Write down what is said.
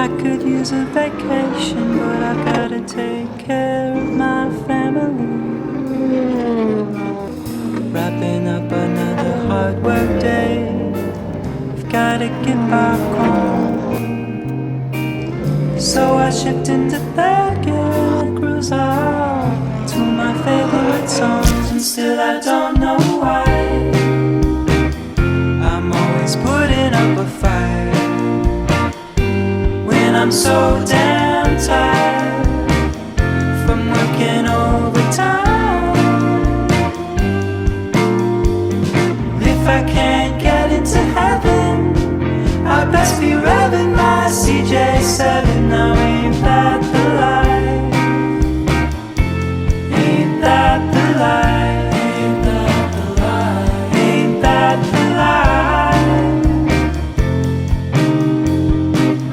I could use a vacation, but I gotta take care of my family. Wrapping up another hard work day, I've gotta get back home. So I shift into third gear and cruise out to my favorite songs, and still I don't know why I'm always putting up a fight when I'm so damn tired.